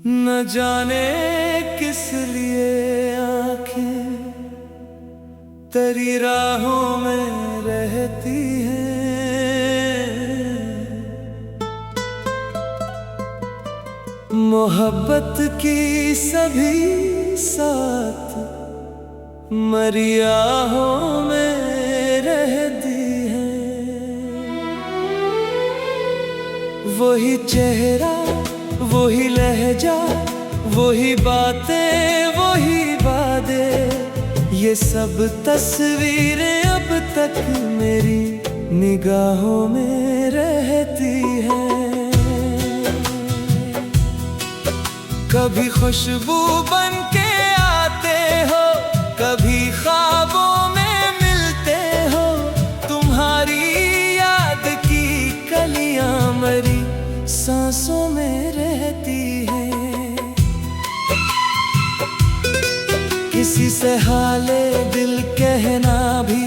न जाने किस लिए आंखें तेरी राहों में रहती हैं। मोहब्बत की सभी साथ मरी आहों में रहती हैं। वही चेहरा, वही लहजा, वही बातें, वही वादे, ये सब तस्वीरें अब तक मेरी निगाहों में रहती हैं। कभी खुशबू बन के आते हो, कभी ख्वाबों में मिलते हो। तुम्हारी याद की कलियां मरी सांसों में रहती हैं। किसी से हाले दिल कहना भी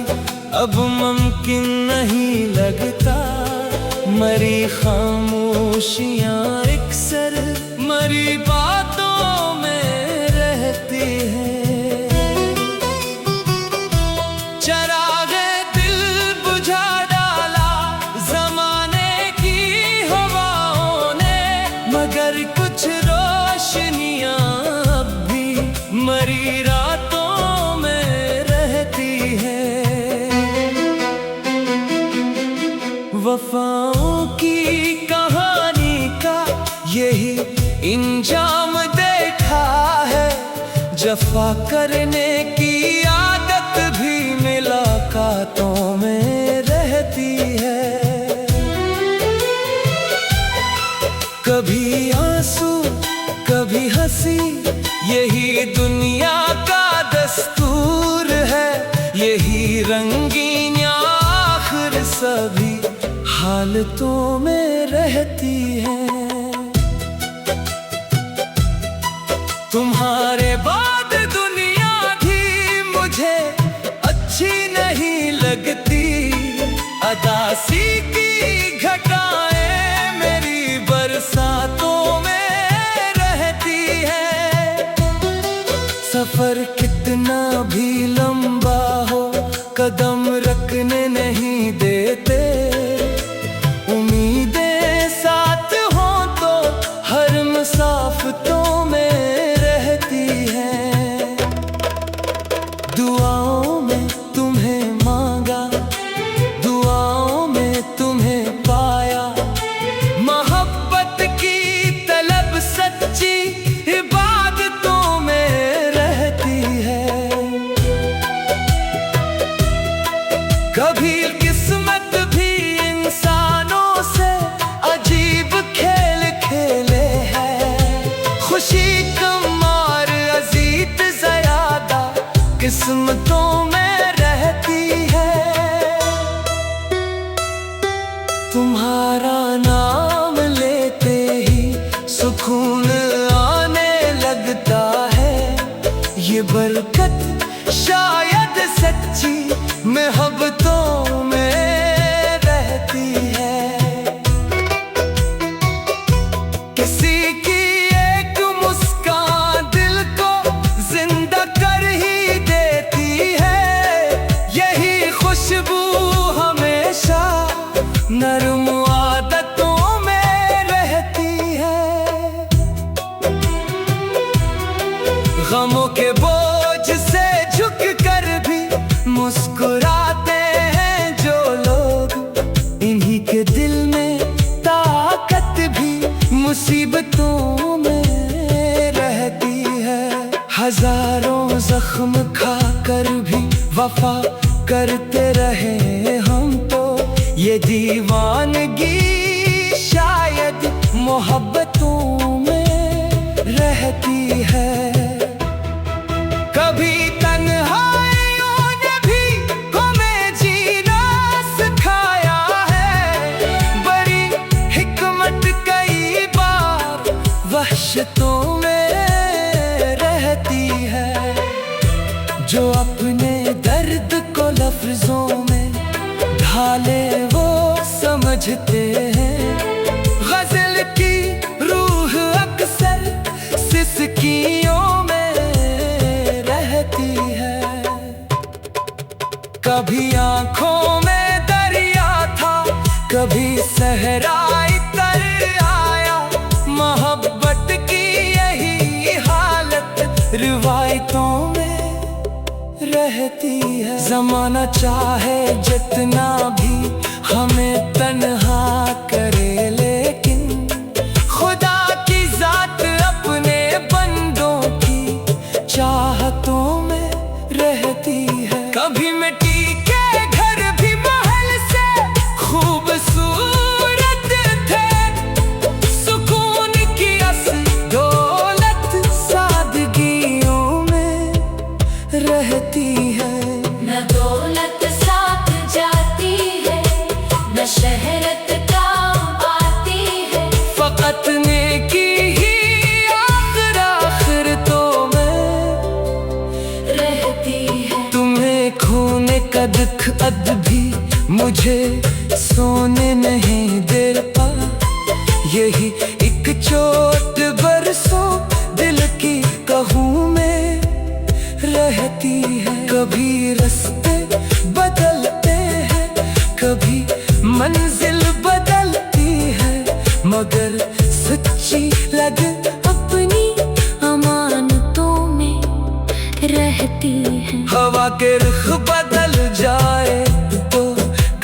अब मुमकिन नहीं लगता। मरी खामोशियां अक्सर मरी बातों में रहती हैं। चरागे दिल बुझा डाला जमाने की हवाओं ने, मगर कुछ रोशनियां अब भी मरी रातों में रहती हैं। वफाओं की कहानी का यही इंजाम देखा है। जफा करने की आदत भी मुलाकातों में रहती है। कभी आंसू कभी हंसी, यही दुनिया का दस्तूर है। यही रंगीन आखिर सभी हालतों में रहती है। तुम्हारे बाद दुनिया भी मुझे अच्छी नहीं लगती। अदासी की घटाएं मेरी बरसातों में रहती है। सफर कितना भी लंबा हो, कदम रखने नहीं देते। उम्मीदें साथ हो तो हर मुसाफतों में रहती है। दुआओं में तुम्हें मांगा, दुआओं में तुम्हें पाया। मोहब्बत की तलब सच्ची इबादतों में रहती है। कभी किस्मत भी इंसानों से अजीब खेल खेले है। खुशी कम और अजीत ज़्यादा किस्मतों में रहती है। तुम्हारा नाम लेते ही सुकून आने लगता है। ये बरकत शायद सच्ची मोहब्बतों में रहती है। किसी की एक मुस्कान दिल को जिंदा कर ही देती है। यही खुशबू हमेशा नरम आदतों में रहती है। गमों के बोझ से झुक कर भी मुस्कुराते हैं जो लोग, इन्हीं के दिल में ताकत भी मुसीबतों में रहती है। हजारों जख्म खाकर भी वफा करते रहे हम तो। ये दीवानगी शायद मोहब्बतों में रहती है। कभी तन्हाइयों ने भी हमें जीना सिखाया है। बड़ी हिकमत कई बार वहशतों में रहती है। जो अपने दर्द को लफ्जों में ढाले वो समझते हैं। गजल की रूह अक्सर गहराई तर आया। मोहब्बत की यही हालत रिवायतों में रहती है। जमाना चाहे जितना भी हमें तन्हा करे, लेकिन खुदा की जात अपने बंदों की चाहतों में रहती है। कभी मिट्टी के घर भी महल से खूबसूरत थे, सुकून की असली दौलत सादगियों में रहती है। न दौलत साथ जाती है, न शहरत काम आती है, फकत नेकी ही आखिरतों में रहती है। तुम्हें खोने का दुख अद भी मुझे सोने नहीं देता। यही एक चोट बरसों दिल की कहूँ में रहती है। कभी रास्ते बदलते हैं, कभी मंजिल बदलती है, मगर सच्ची लग अपनी अमानतों में रहती है। हवा के रुख बदल जाए तो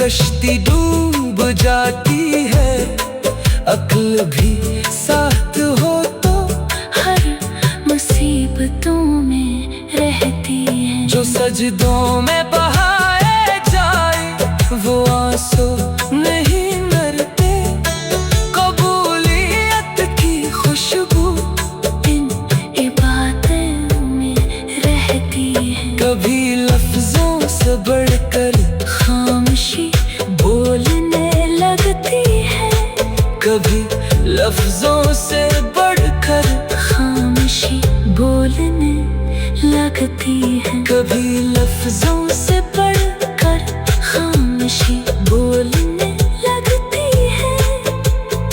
कश्ती डूब जाती है। अक्ल भी साथ हो तो हर मुसीबतों में रहती है। जो सजदों में बहाए जाए वो आंसू नहीं मरते। कबूलियत की खुशबू इन इबादतों में रहती है। कभी लफ्जों से बढ़कर खामोशी बोलने लगती है, कभी लफ्जों से बढ़कर खामोशी बोलने लगती है। कभी लफ्जों से बढ़कर खामोशी बोलने लगती है,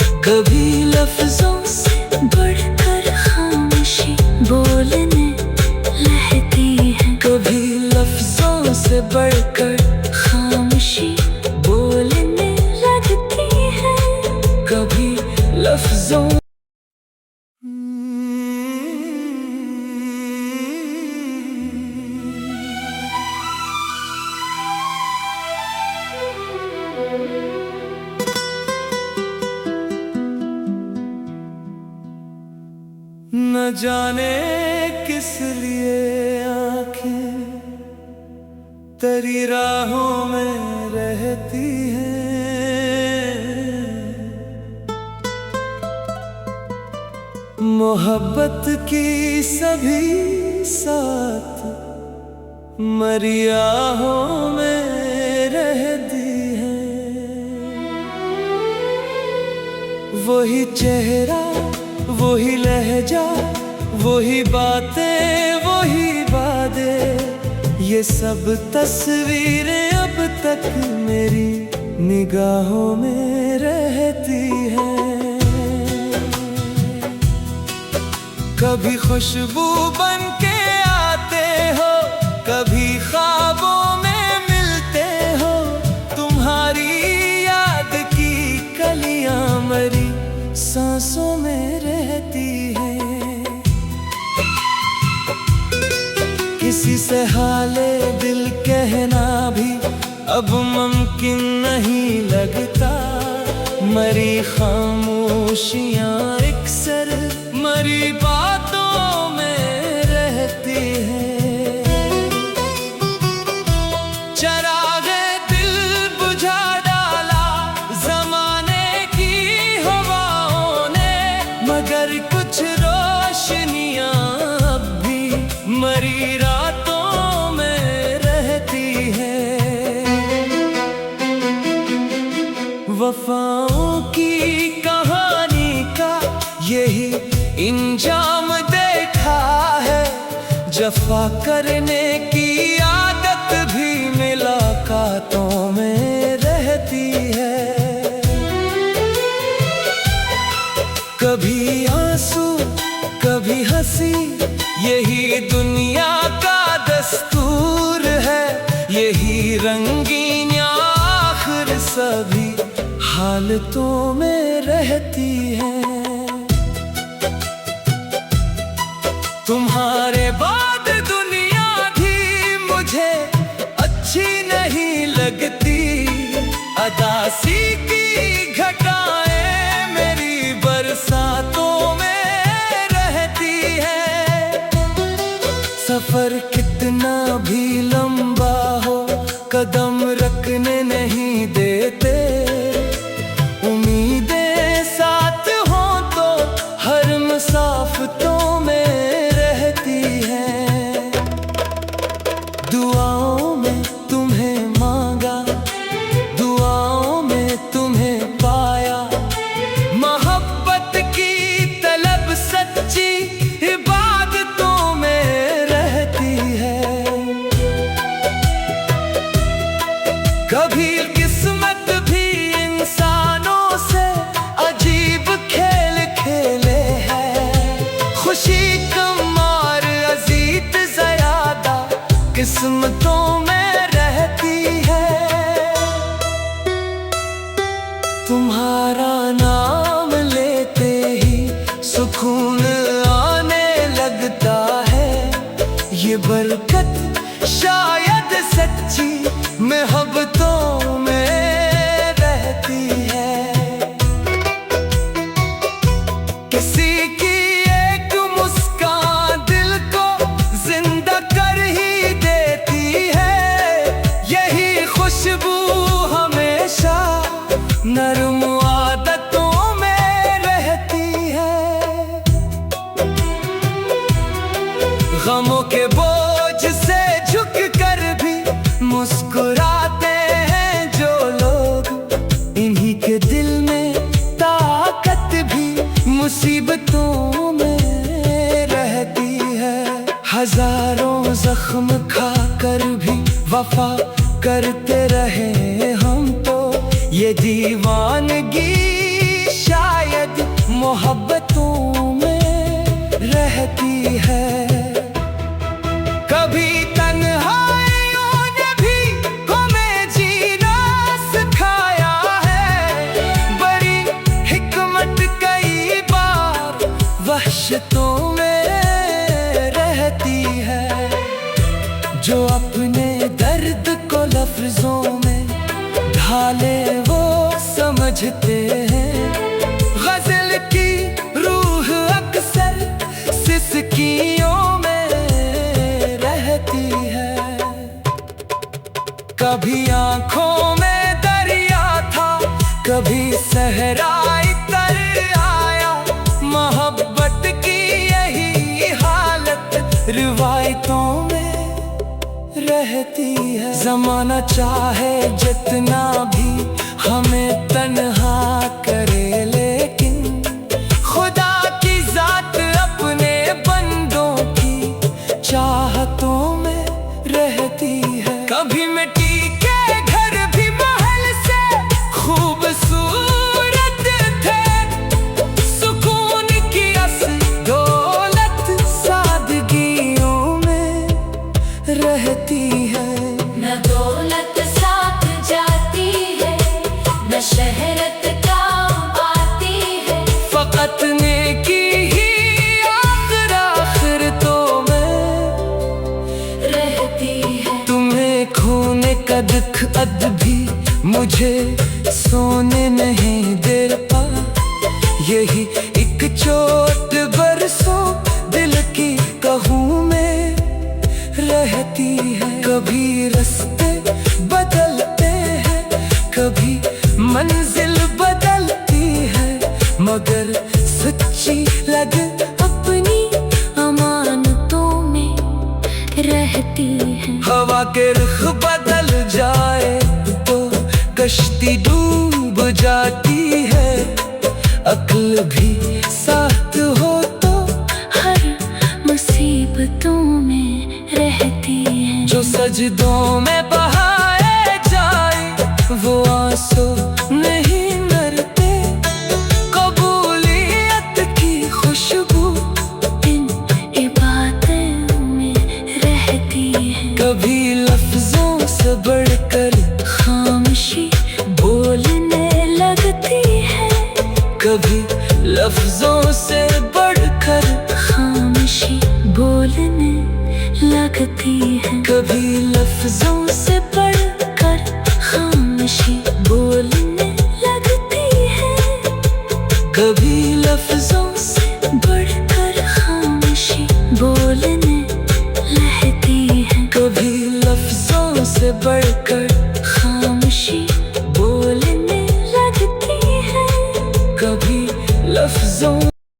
कभी लफ्जों से बढ़कर खामोशी बोलने लगती है। कभी लफ्जों से बढ़कर खामोशी बोलने लगती है, कभी लफ्जों न जाने किस लिए आँखें तेरी राहों में रहती हैं। मोहब्बत की सभी साथ मरी आहों में रहती हैं। वही चेहरा, वही लहजा, वही बातें, वही वादे, ये सब तस्वीरें अब तक मेरी निगाहों में रहती हैं। कभी खुशबू बन के आते हो, कभी ख्वाबों में मिलते हो। तुम्हारी याद की कलियां मरी सांसों में रहती है। किसी से हाले दिल कहना भी अब मुमकिन नहीं लगता। मरी खामोशियां अक्सर मरी बातों में रहती है। चरागे दिल बुझा डाला जमाने की हवाओं ने, मगर कुछ रोशनियां अब भी मरी रातों में रहती है। वफाओं की कहानी का यही इंजाम देखा है। जफा करने की आदत भी मुलाकातों में रहती है। कभी आंसू कभी हंसी, यही दुनिया का दस्तूर है। यही रंगीन आखिर सभी हाल हालतों में रहती है। तुम्हारे बाद दुनिया भी मुझे अच्छी नहीं लगती। अदासी की घटाएं मेरी बरसातों में रहती है। सफर कितना भी लंबा हो कदम रखने नहीं देते। उम्मीदें साथ हो तो हर मुसाफतों में रहती है। दुआओं में तुम्हें मांगा, दुआओं में तुम्हें पाया। मोहब्बत की तलब सच्ची इबादतों में रहती है। कभी किस्मत भी इंसानों से अजीब खेल खेले है। खुशी कम और अजीत ज़्यादा किस्मतों में रहती है। तुम्हारा नाम लेते ही सुकून आने लगता है। ये बरकत शायद सच्ची मोहब्बतों में रहती है। किसी की एक मुस्कान दिल को जिंदा कर ही देती है। यही खुशबू हमेशा नरम आदतों में रहती है। गमों के बोझ से झुक कर भी मुस्कुराते हैं जो लोग। इन्हीं के दिल में ताकत भी मुसीबतों में रहती है। हजारों जख्म खा कर भी वफा करते रहे हम तो। ये दीवानगी शायद मोहब्बतों में रहती है। कभी तन्हाइयों ने भी हमें जीना सिखाया है। बड़ी हिकमत कई बार वहशतों में रहती है। जो अपने दर्द को लफ्जों में ढाले वो समझते हैं। गजल की रूह अक्सर सिसकियों में रहती है। कभी आंखों में दरिया था, कभी सहराई तर आया। मोहब्बत की यही हालत रिवायतों में रहती है। जमाना चाहे जितना भी हमें तन्हा करे, लेकिन खुदा की जात अपने बंदों की चाहतों में रहती है। कभी मिट्टी के घर भी महल से खूबसूरत थे। सुकून की असली दौलत सादगियों में रहती है। न दौलत साथ जाती है, न शहरत काम आती है। फकत नेकी ही आखिरतों में रहती है। तुम्हें खोने का दुख अद भी मुझे सोने नहीं देता। यही एक चोट बरसों दिल की कहूँ में रहती है। कभी रास्ते बदलते हैं, कभी मंजिल बदलती है। मगर सच्ची लग अपनी अमानतों में रहती है। हवा के रुख बदल जाए तो कश्ती डूब जाती है। अक्ल भी साथ हो तो हर मुसीबतों में रहती है। जो सजदों में बहाए जाए वो आंसू नहीं मरते। कबूलियत की खुशबू इन इबादतों में रहती है। कभी लफ्जों से बढ़कर खामोशी बोलने लगती से बढ़कर खामोशी बोलने लगती है। कभी लफ्जों